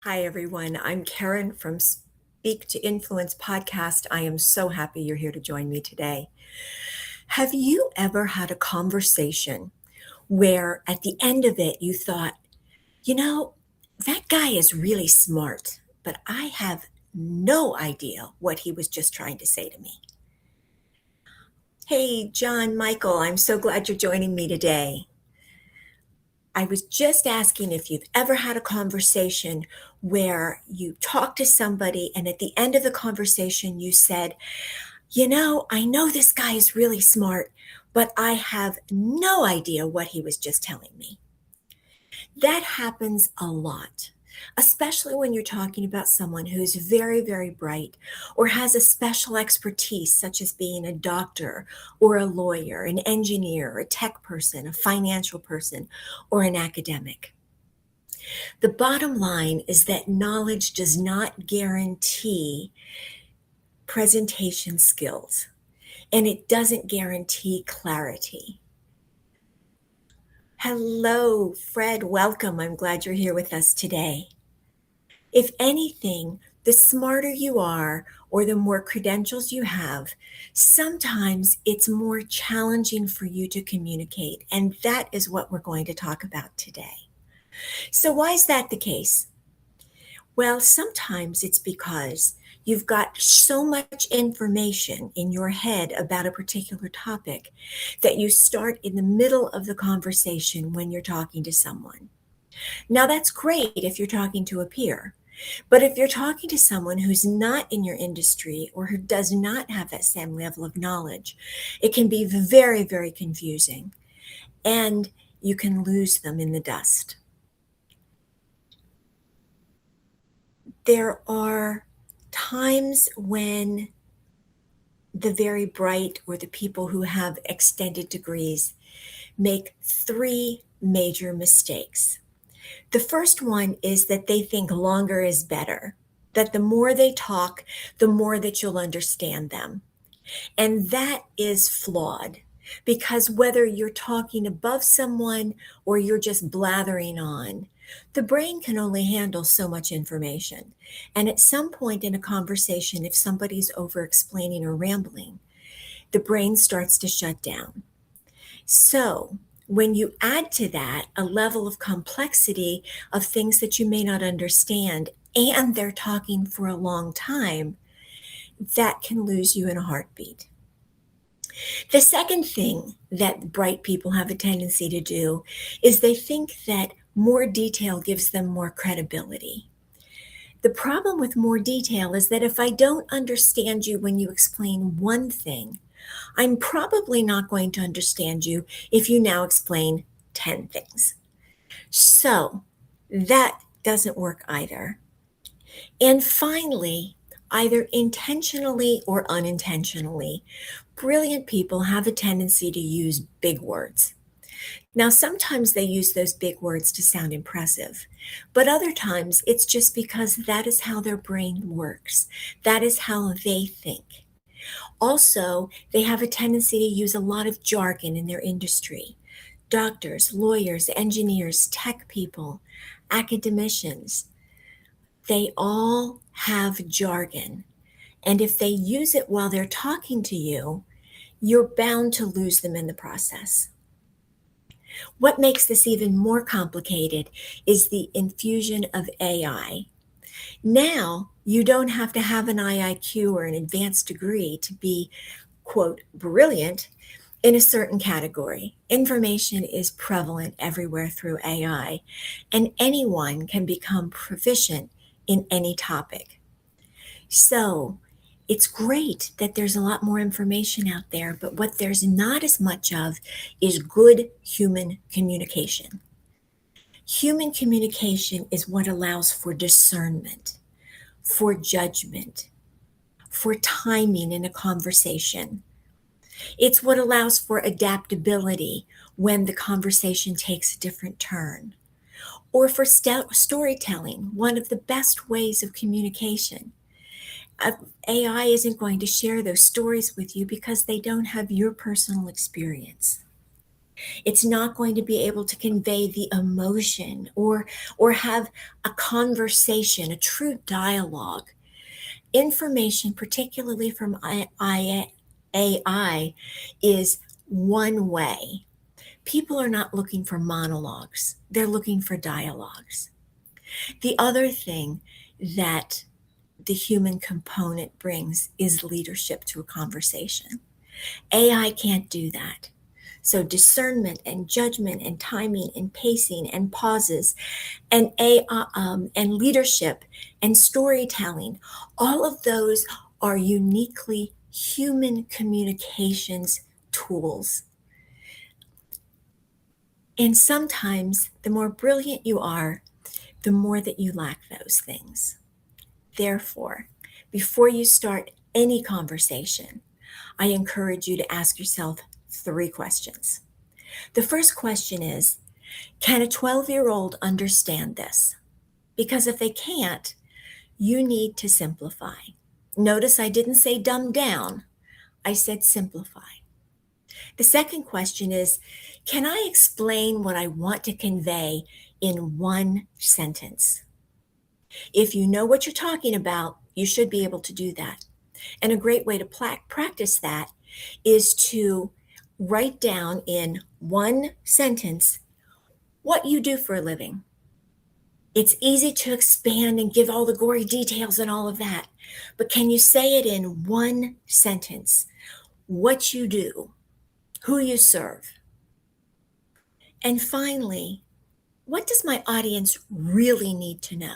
Hi, everyone. I'm Karen from Speak to Influence podcast. I am so happy you're here to join me today. Have you ever had a conversation where at the end of it you thought, you know, that guy is really smart, but I have no idea what he was just trying to say to me? Hey, John Michael, I'm so glad you're joining me today. I was just asking if you've ever had a conversation where you talked to somebody and at the end of the conversation you said, I know this guy is really smart, but I have no idea what he was just telling me. That happens a lot, especially when you're talking about someone who's very, very bright or has a special expertise, such as being a doctor or a lawyer, an engineer, a tech person, a financial person, or an academic. The bottom line is that knowledge does not guarantee presentation skills, and it doesn't guarantee clarity. Hello, Fred. Welcome. I'm glad you're here with us today. If anything, the smarter you are or the more credentials you have, sometimes it's more challenging for you to communicate. And that is what we're going to talk about today. So, why is that the case? Well, sometimes it's because you've got so much information in your head about a particular topic that you start in the middle of the conversation when you're talking to someone. Now, that's great if you're talking to a peer. But if you're talking to someone who's not in your industry or who does not have that same level of knowledge, it can be very, very confusing and you can lose them in the dust. There are times when the very bright or the people who have extended degrees make three major mistakes. The first one is that they think longer is better, that the more they talk, the more that you'll understand them. And that is flawed because whether you're talking above someone or you're just blathering on, the brain can only handle so much information. And at some point in a conversation, if somebody's over explaining or rambling, the brain starts to shut down. So, when you add to that a level of complexity of things that you may not understand, and they're talking for a long time, that can lose you in a heartbeat. The second thing that bright people have a tendency to do is they think that more detail gives them more credibility. The problem with more detail is that if I don't understand you when you explain one thing, I'm probably not going to understand you if you now explain 10 things. So that doesn't work either. And finally, either intentionally or unintentionally, brilliant people have a tendency to use big words. Now, sometimes they use those big words to sound impressive, but other times it's just because that is how their brain works. That is how they think. Also, they have a tendency to use a lot of jargon in their industry. Doctors, lawyers, engineers, tech people, academicians, they all have jargon. And if they use it while they're talking to you, you're bound to lose them in the process. What makes this even more complicated is the infusion of AI. Now, you don't have to have an IIQ or an advanced degree to be, quote, brilliant in a certain category. Information is prevalent everywhere through AI, and anyone can become proficient in any topic. So, it's great that there's a lot more information out there, but what there's not as much of is good human communication. Human communication is what allows for discernment, for judgment, for timing in a conversation. It's what allows for adaptability when the conversation takes a different turn, or for storytelling, one of the best ways of communication. AI isn't going to share those stories with you because they don't have your personal experience. It's not going to be able to convey the emotion or have a conversation, a true dialogue. Information, particularly from AI, is one way. People are not looking for monologues, they're looking for dialogues. The other thing that the human component brings is leadership to a conversation. AI can't do that. So discernment and judgment and timing and pacing and pauses and AI and leadership and storytelling, all of those are uniquely human communications tools. And sometimes the more brilliant you are, the more that you lack those things. Therefore, before you start any conversation, I encourage you to ask yourself 3 questions. The first question is, can a 12-year-old understand this? Because if they can't, you need to simplify. Notice I didn't say dumb down, I said simplify. The second question is, can I explain what I want to convey in one sentence? If you know what you're talking about, you should be able to do that. And a great way to practice that is to write down in one sentence what you do for a living. It's easy to expand and give all the gory details and all of that, but can you say it in one sentence? What you do, who you serve. And finally, what does my audience really need to know?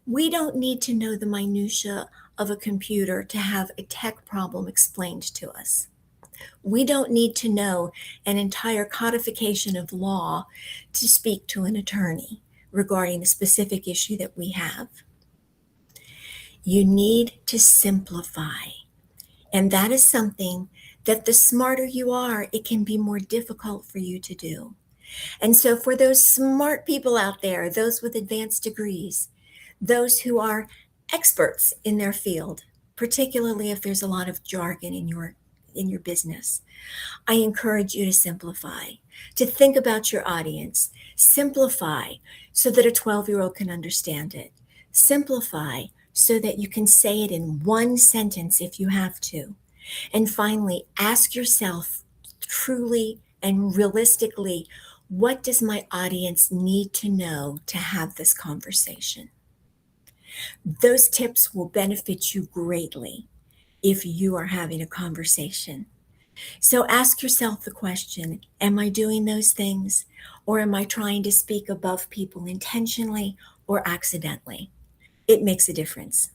We don't need to know the minutia of a computer to have a tech problem explained to us. We don't need to know an entire codification of law to speak to an attorney regarding a specific issue that we have. You need to simplify. And that is something that the smarter you are, it can be more difficult for you to do. And so for those smart people out there, those with advanced degrees, those who are experts in their field, particularly if there's a lot of jargon in your business, I encourage you to simplify, to think about your audience, simplify so that a 12-year-old can understand it. Simplify so that you can say it in one sentence if you have to. And finally, ask yourself truly and realistically, what does my audience need to know to have this conversation? Those tips will benefit you greatly if you are having a conversation. So ask yourself the question, am I doing those things? Or am I trying to speak above people intentionally or accidentally? It makes a difference.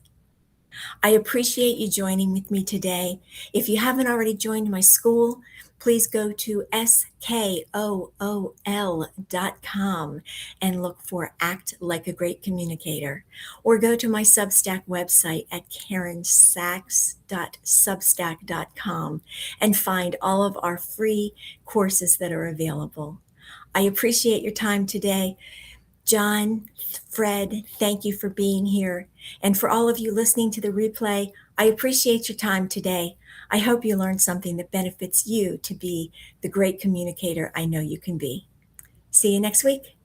I appreciate you joining with me today. If you haven't already joined my school, please go to skool.com and look for Act Like a Great Communicator, or go to my Substack website at karensachs.substack.com and find all of our free courses that are available. I appreciate your time today. John, Fred, thank you for being here. And for all of you listening to the replay, I appreciate your time today. I hope you learned something that benefits you to be the great communicator I know you can be. See you next week.